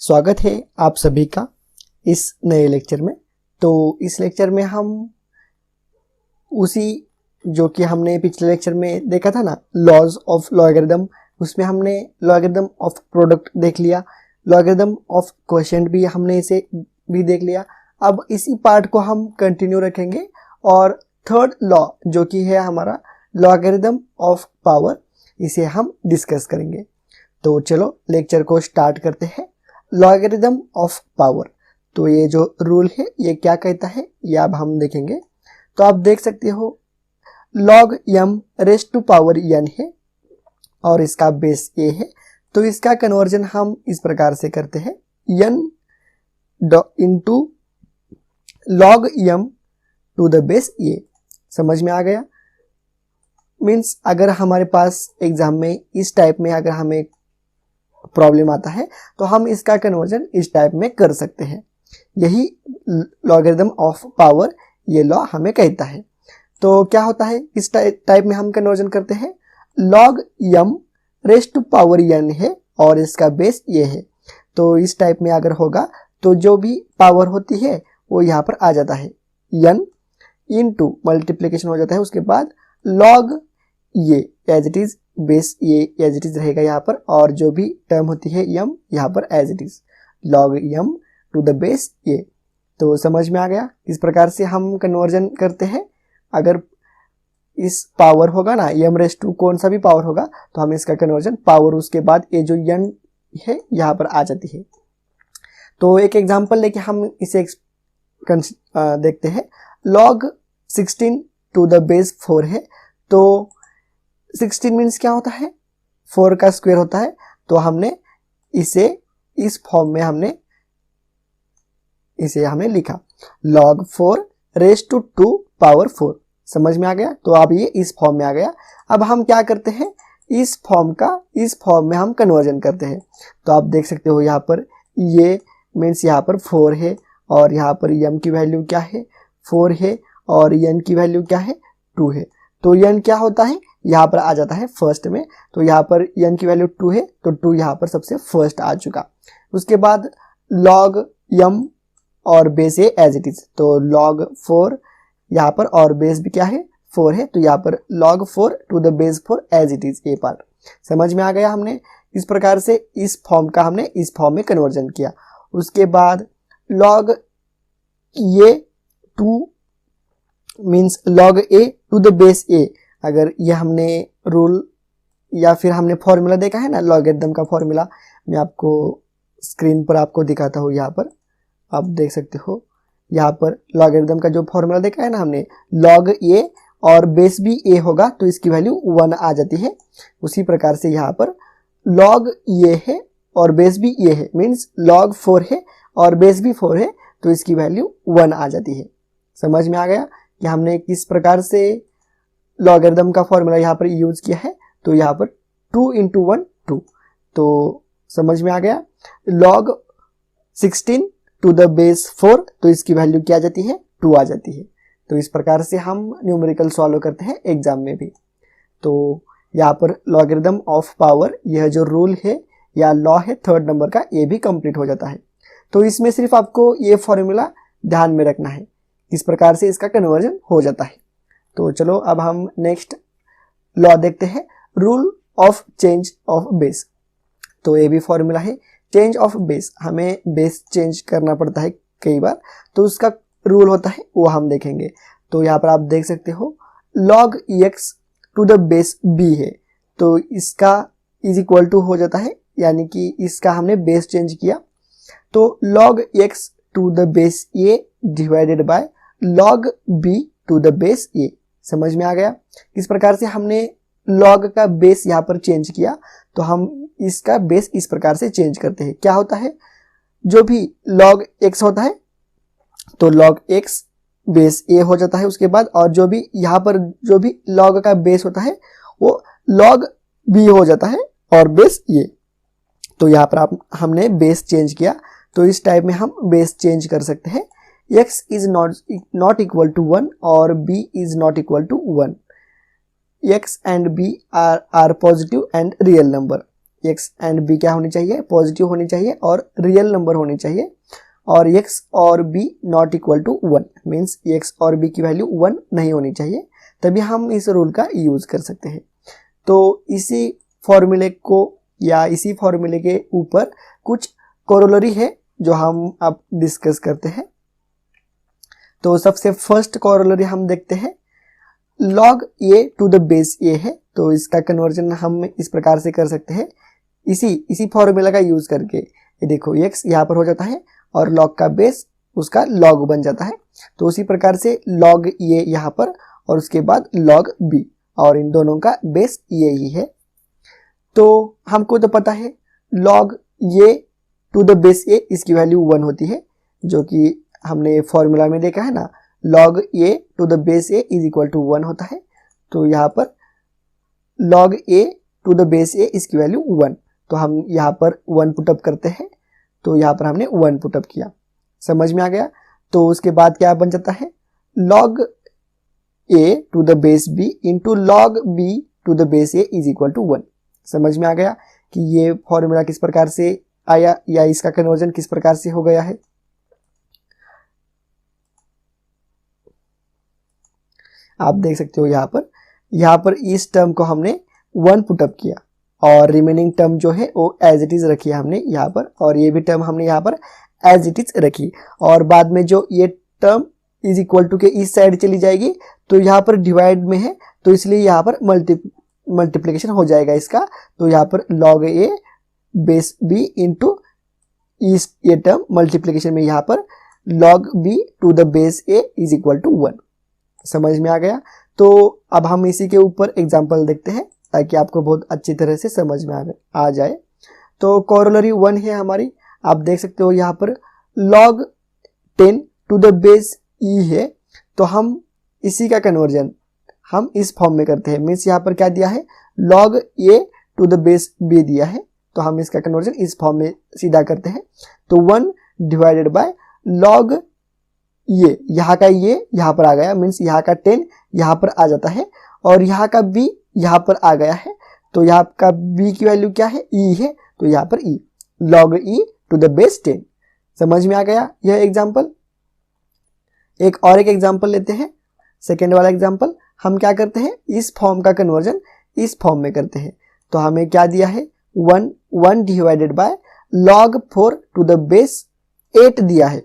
स्वागत है आप सभी का इस नए लेक्चर में। तो इस लेक्चर में हम उसी जो कि हमने पिछले लेक्चर में देखा था ना, लॉज ऑफ लॉगरिदम, उसमें हमने लॉगरिदम ऑफ प्रोडक्ट देख लिया, लॉगरिदम ऑफ क्वोशिएंट भी हमने इसे भी देख लिया। अब इसी पार्ट को हम कंटिन्यू रखेंगे और थर्ड लॉ जो कि है हमारा लॉगरिदम ऑफ पावर, इसे हम डिस्कस करेंगे। तो चलो लेक्चर को स्टार्ट करते हैं। लॉगरिदम ऑफ पावर, तो ये जो रूल है ये क्या कहता है ये अब हम देखेंगे। तो आप देख सकते हो log m raise to power n है और इसका बेस a है। तो इसका कन्वर्जन हम इस प्रकार से करते हैं n into log m to the base a। समझ में आ गया? मीन्स अगर हमारे पास एग्जाम में इस टाइप में अगर हमें प्रॉब्लम आता है तो हम इसका कन्वर्जन इस टाइप में कर सकते हैं। यही लॉगरिदम ऑफ पावर ये लॉ हमें कहता है। तो क्या होता है, इस टाइप में हम कन्वर्जन करते हैं log m raise to power n है और इसका बेस ये है। तो इस टाइप में अगर होगा तो जो भी पावर होती है वो यहाँ पर आ जाता है, n इंटू मल्टीप्लीकेशन हो जाता है, उसके बाद log ये एज इट इज, बेस ये एज इट इज रहेगा यहाँ पर, और जो भी टर्म होती है m यहाँ पर as it is log m to the base ये। तो समझ में आ गया? इस प्रकार से हम कन्वर्जन करते हैं। अगर इस पावर होगा ना m रेज़ टू कौन सा भी पावर होगा तो हम इसका कन्वर्जन पावर, उसके बाद ये जो n है यहाँ पर आ जाती है। तो एक एग्जांपल लेके हम इसे देखते हैं। log 16 टू द बेस 4 है। तो 16 मीन्स क्या होता है, 4 का स्क्वायर होता है। तो हमने इसे इस फॉर्म में हमने लिखा log 4 रेज़ टू 2 पावर 4। समझ में आ गया? तो अब ये इस फॉर्म में आ गया। अब हम क्या करते हैं, इस फॉर्म का इस फॉर्म में हम कन्वर्जन करते हैं। तो आप देख सकते हो यहाँ पर ये मीन्स यहाँ पर 4 है और यहाँ पर m की वैल्यू क्या है, 4 है, और n की वैल्यू क्या है, 2 है। तो n क्या होता है, यहाँ पर आ जाता है फर्स्ट में। तो यहाँ पर n की वैल्यू 2 है तो 2 यहाँ पर सबसे फर्स्ट आ चुका। उसके बाद log m और बेस है एज इट इज, तो log 4 यहाँ पर और बेस भी क्या है, 4 है, तो यहाँ पर log 4 to the base 4 as it is, ये पार्ट समझ में आ गया। हमने इस प्रकार से इस फॉर्म का हमने इस फॉर्म में कन्वर्जन किया। उसके बाद log ये 2 means log a to the base a। अगर ये हमने रूल या फिर हमने फॉर्मूला देखा है ना, लॉगरिदम का फॉर्मूला, मैं आपको स्क्रीन पर आपको दिखाता हूँ। यहाँ पर आप देख सकते हो, यहाँ पर लॉगरिदम का जो फॉर्मूला देखा है ना हमने, log a और बेस भी a होगा तो इसकी वैल्यू 1 आ जाती है। उसी प्रकार से यहाँ पर log a है और बेस भी a है, मीन्स log 4 है और बेस भी 4 है तो इसकी वैल्यू 1 आ जाती है। समझ में आ गया कि हमने किस प्रकार से लॉगरिदम का फॉर्मूला यहाँ पर यूज किया है। तो यहाँ पर 2 इंटू 1 2, तो समझ में आ गया। log 16 टू द बेस 4, तो इसकी वैल्यू क्या आ जाती है, 2 आ जाती है। तो इस प्रकार से हम न्यूमेरिकल सॉल्व करते हैं एग्जाम में भी। तो यहाँ पर लॉगरिदम ऑफ पावर यह जो रूल है या लॉ है थर्ड नंबर का, ये भी कंप्लीट हो जाता है। तो इसमें सिर्फ आपको ये फॉर्मूला ध्यान में रखना है, इस प्रकार से इसका कन्वर्जन हो जाता है। तो चलो अब हम नेक्स्ट लॉ देखते हैं, rule of change of base. तो ये भी फॉर्मूला है, चेंज ऑफ बेस, हमें बेस चेंज करना पड़ता है कई बार, तो उसका रूल होता है वो हम देखेंगे। तो यहाँ पर आप देख सकते हो log x to the base b है, तो इसका इज इक्वल टू हो जाता है, यानी कि इसका हमने बेस चेंज किया, तो log x to the base a divided by log b to the base a। समझ में आ गया? इस प्रकार से हमने log का बेस यहाँ पर चेंज किया, तो हम इसका बेस इस प्रकार से चेंज करते हैं। क्या होता है, जो भी log x होता है तो log x बेस a हो जाता है। उसके बाद और जो भी यहाँ पर जो भी log का बेस होता है वो log b हो जाता है और बेस a। तो यहाँ पर हमने बेस चेंज किया, तो इस टाइप में हम बेस चेंज कर सकते हैं। x is not equal to 1 और b is not equal to 1। x and b are positive and real number। x and b क्या होनी चाहिए, पॉजिटिव होनी चाहिए और रियल नंबर होनी चाहिए, और x और b not equal to 1 means x और b की वैल्यू 1 नहीं होनी चाहिए, तभी हम इस रूल का यूज कर सकते हैं। तो इसी फॉर्मूले को या इसी फॉर्मूले के ऊपर कुछ कोरोलरी है जो हम अब डिस्कस करते हैं। तो सबसे फर्स्ट कोरोलरी हम देखते हैं, log a to the base a है, तो इसका कन्वर्जन हम इस प्रकार से कर सकते हैं, इसी फॉर्मूला का यूज करके। ये देखो x यहाँ पर हो जाता है और log का बेस उसका log बन जाता है, तो उसी प्रकार से log a यहाँ पर और उसके बाद log b, और इन दोनों का बेस ये ही है। तो हमको तो पता है log a to the base a इसकी वैल्यू 1 होती है, जो कि हमने फॉर्मूला में देखा है ना, log a to the base a is equal to 1 होता है। तो यहाँ पर log a to the base a इसकी वैल्यू 1, तो हम यहाँ पर 1 पुटअप करते हैं, तो यहाँ पर हमने 1 पुटअप किया, समझ में आ गया। तो उसके बाद क्या बन जाता है, log a to the base b into log b to the base a is equal to 1। समझ में आ गया कि ये फॉर्मूला किस प्रकार से आया या इसका कन्वर्जन किस प्रकार से हो गया है। आप देख सकते हो यहाँ पर इस टर्म को हमने 1 पुटअप किया और रिमेनिंग टर्म जो है वो एज इट इज रखी है हमने यहाँ पर, और ये भी टर्म हमने यहाँ पर एज इट इज रखी, और बाद में जो ये टर्म इज इक्वल टू के इस साइड चली जाएगी, तो यहाँ पर डिवाइड में है तो इसलिए यहाँ पर मल्टीप्लिकेशन हो जाएगा इसका, तो यहाँ पर log a base b into इस ये टर्म मल्टीप्लिकेशन में यहाँ पर log b to the base a is equal to 1। समझ में आ गया। तो अब हम इसी के ऊपर एग्जांपल देखते हैं ताकि आपको बहुत अच्छी तरह से समझ में आ जाए। तो कोरोलरी 1 है हमारी, आप देख सकते हो यहाँ पर log 10 to the base e है, तो हम इसी का कन्वर्जन हम इस फॉर्म में करते हैं, मीन्स यहाँ पर क्या दिया है, log a to the base b दिया है, तो हम इसका कन्वर्जन इस फॉर्म में सीधा करते हैं। तो 1 डिवाइडेड बाय log ये यहाँ का ये यहाँ पर आ गया, मीन्स यहाँ का 10 यहाँ पर आ जाता है और यहाँ का b यहाँ पर आ गया है, तो यहाँ का b की वैल्यू क्या है, e है, तो यहाँ पर e log e to the base 10। समझ में आ गया यह एग्जाम्पल। एक और एक एग्जाम्पल लेते हैं, सेकेंड वाला एग्जाम्पल। हम क्या करते हैं, इस फॉर्म का कन्वर्जन इस फॉर्म में करते हैं। तो हमें क्या दिया है, 1 divided by log 4 to the base 8 दिया है,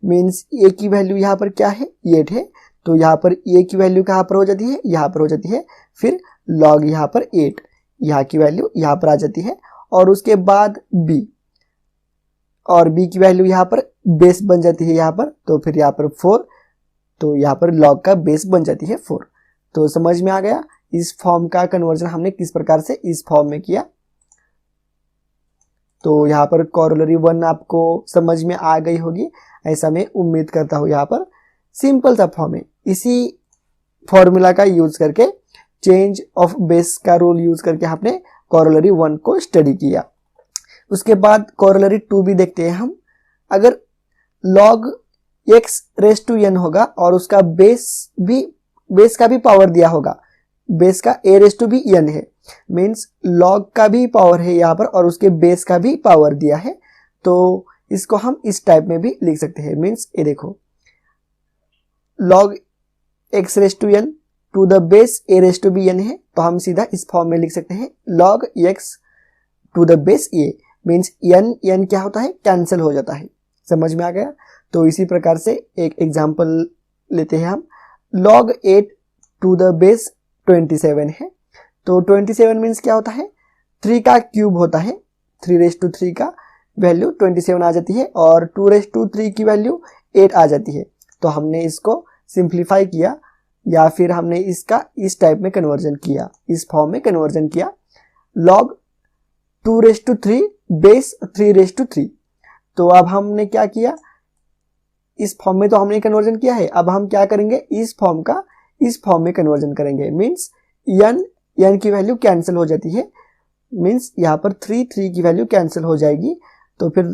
मीन्स a की वैल्यू यहाँ पर क्या है, 8 है, तो यहाँ पर a की वैल्यू कहाँ पर हो जाती है, यहाँ पर हो जाती है, फिर log यहाँ पर 8, यहाँ की वैल्यू यहाँ पर आ जाती है, और उसके बाद b, और b की वैल्यू यहाँ पर बेस बन जाती है यहाँ पर, तो फिर यहाँ पर 4, तो यहाँ पर log का बेस बन जाती है 4। तो समझ में आ गया इस फॉर्म का कन्वर्जन हमने किस प्रकार से इस फॉर्म में किया। तो यहाँ पर कोरोलरी 1 आपको समझ में आ गई होगी, ऐसा मैं उम्मीद करता हूँ। यहाँ पर सिंपल सा फॉर्म है, इसी फॉर्मूला का यूज करके चेंज ऑफ बेस का रूल यूज करके हमने कोरोलरी 1 को स्टडी किया। उसके बाद कोरोलरी 2 भी देखते हैं हम। अगर log x raise to n होगा और उसका बेस का भी पावर दिया होगा, बेस का a रेस टू भी n है, मीन्स log का भी पावर है यहाँ पर और उसके बेस का भी पावर दिया है, तो इसको हम इस टाइप में भी लिख सकते हैं। मीन्स ये देखो log x raise to n to the base a raise to b n है, तो हम सीधा इस फॉर्म में लिख सकते हैं log x to the base a, means n क्या होता है, कैंसिल हो जाता है। समझ में आ गया। तो इसी प्रकार से एक एग्जांपल लेते हैं हम, log 8 टू द बेस 27 है, तो 27 मीन्स क्या होता है, 3 का क्यूब होता है, 3 रेस टू 3 का वैल्यू 27 आ जाती है और 2 रेस टू 3 की वैल्यू 8 आ जाती है। तो हमने इसको सिंप्लीफाई किया या फिर हमने इसका इस टाइप में कन्वर्जन किया, इस फॉर्म में कन्वर्जन किया, log 2 raise to 3 base 3 raise to 3। तो अब हमने क्या किया, इस फॉर्म में तो हमने कन्वर्जन किया है, अब हम क्या करेंगे, इस फॉर्म का इस फॉर्म में कन्वर्जन करेंगे, मीन्स n की वैल्यू कैंसिल हो जाती है, मीन्स यहाँ पर 3 की वैल्यू कैंसिल हो जाएगी, तो फिर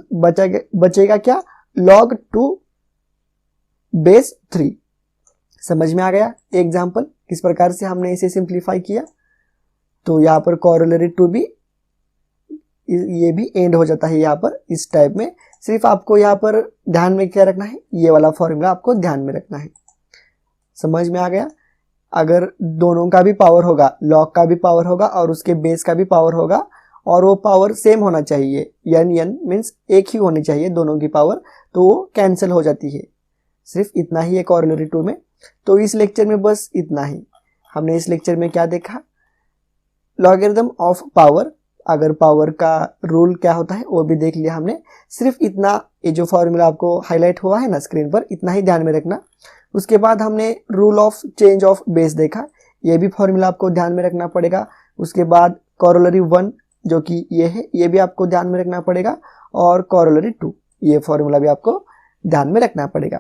बचेगा क्या, log 2 बेस 3। समझ में आ गया एग्जाम्पल किस प्रकार से हमने इसे सिंप्लीफाई किया। तो यहाँ पर कोरोलरी 2 भी ये भी एंड हो जाता है यहाँ पर इस टाइप में। सिर्फ आपको यहाँ पर ध्यान में क्या रखना है, ये वाला फॉर्मूला आपको ध्यान में रखना है। समझ में आ गया? अगर दोनों का भी पावर होगा, लॉग का भी पावर होगा और उसके बेस का भी पावर होगा, और वो पावर सेम होना चाहिए, n मीन्स एक ही होनी चाहिए दोनों की पावर, तो वो कैंसिल हो जाती है। सिर्फ इतना ही है कॉरोलरी 2 में। तो इस लेक्चर में बस इतना ही। हमने इस लेक्चर में क्या देखा, लॉगरिथम ऑफ पावर, अगर पावर का रूल क्या होता है वो भी देख लिया हमने। सिर्फ इतना, ये जो फॉर्मूला आपको हाईलाइट हुआ है ना स्क्रीन पर, इतना ही ध्यान में रखना। उसके बाद हमने rule of change of base देखा, ये भी फॉर्मूला आपको ध्यान में रखना पड़ेगा। उसके बाद कॉरोलरी 1 जो कि ये है, ये भी आपको ध्यान में रखना पड़ेगा, और कॉरोलरी 2 ये फॉर्मूला भी आपको ध्यान में रखना पड़ेगा।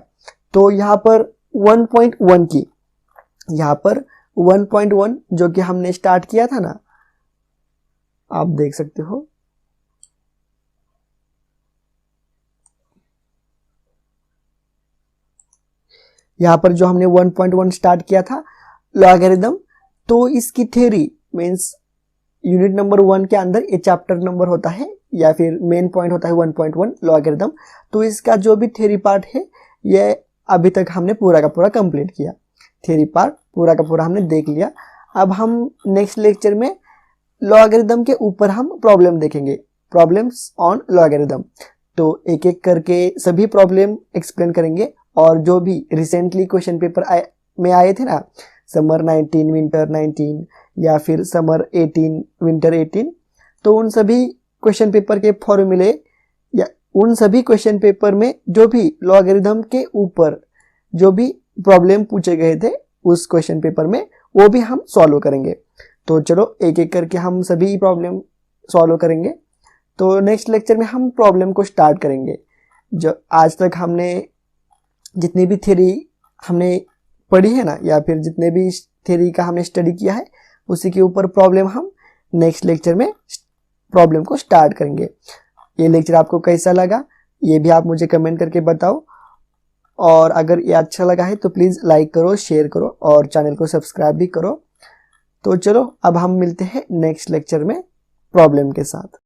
तो यहाँ पर 1.1 की, यहाँ पर 1.1 जो कि हमने स्टार्ट किया था ना, आप देख सकते हो, यहाँ पर जो हमने 1.1 स्टार्ट किया था लॉगरिथम, तो इसकी थ्योरी मीन्स यूनिट नंबर 1 के अंदर ये चैप्टर नंबर होता है या फिर मेन पॉइंट होता है 1.1 लॉगरिथम। तो इसका जो भी थ्योरी पार्ट है ये अभी तक हमने पूरा का पूरा कंप्लीट किया, थ्योरी पार्ट पूरा का पूरा हमने देख लिया। अब हम नेक्स्ट लेक्चर में लॉगरिथम के ऊपर हम प्रॉब्लम देखेंगे, प्रॉब्लम्स ऑन लॉगरिथम। तो एक एक करके सभी प्रॉब्लम एक्सप्लेन करेंगे, और जो भी रिसेंटली क्वेश्चन पेपर में आए थे ना, समर 19 विंटर 19 या फिर समर 18 विंटर 18, तो उन सभी क्वेश्चन पेपर के फॉर्मूले या उन सभी क्वेश्चन पेपर में जो भी लॉगरिथम के ऊपर जो भी प्रॉब्लम पूछे गए थे उस क्वेश्चन पेपर में वो भी हम सॉल्व करेंगे। तो चलो एक एक करके हम सभी प्रॉब्लम सॉल्व करेंगे। तो नेक्स्ट लेक्चर में हम प्रॉब्लम को स्टार्ट करेंगे। जो आज तक हमने जितनी भी थ्योरी हमने पढ़ी है ना, या फिर जितने भी थ्योरी का हमने स्टडी किया है, उसी के ऊपर प्रॉब्लम हम नेक्स्ट लेक्चर में प्रॉब्लम को स्टार्ट करेंगे। ये लेक्चर आपको कैसा लगा ये भी आप मुझे कमेंट करके बताओ, और अगर ये अच्छा लगा है तो प्लीज़ लाइक करो, शेयर करो और चैनल को सब्सक्राइब भी करो। तो चलो अब हम मिलते हैं नेक्स्ट लेक्चर में प्रॉब्लम के साथ।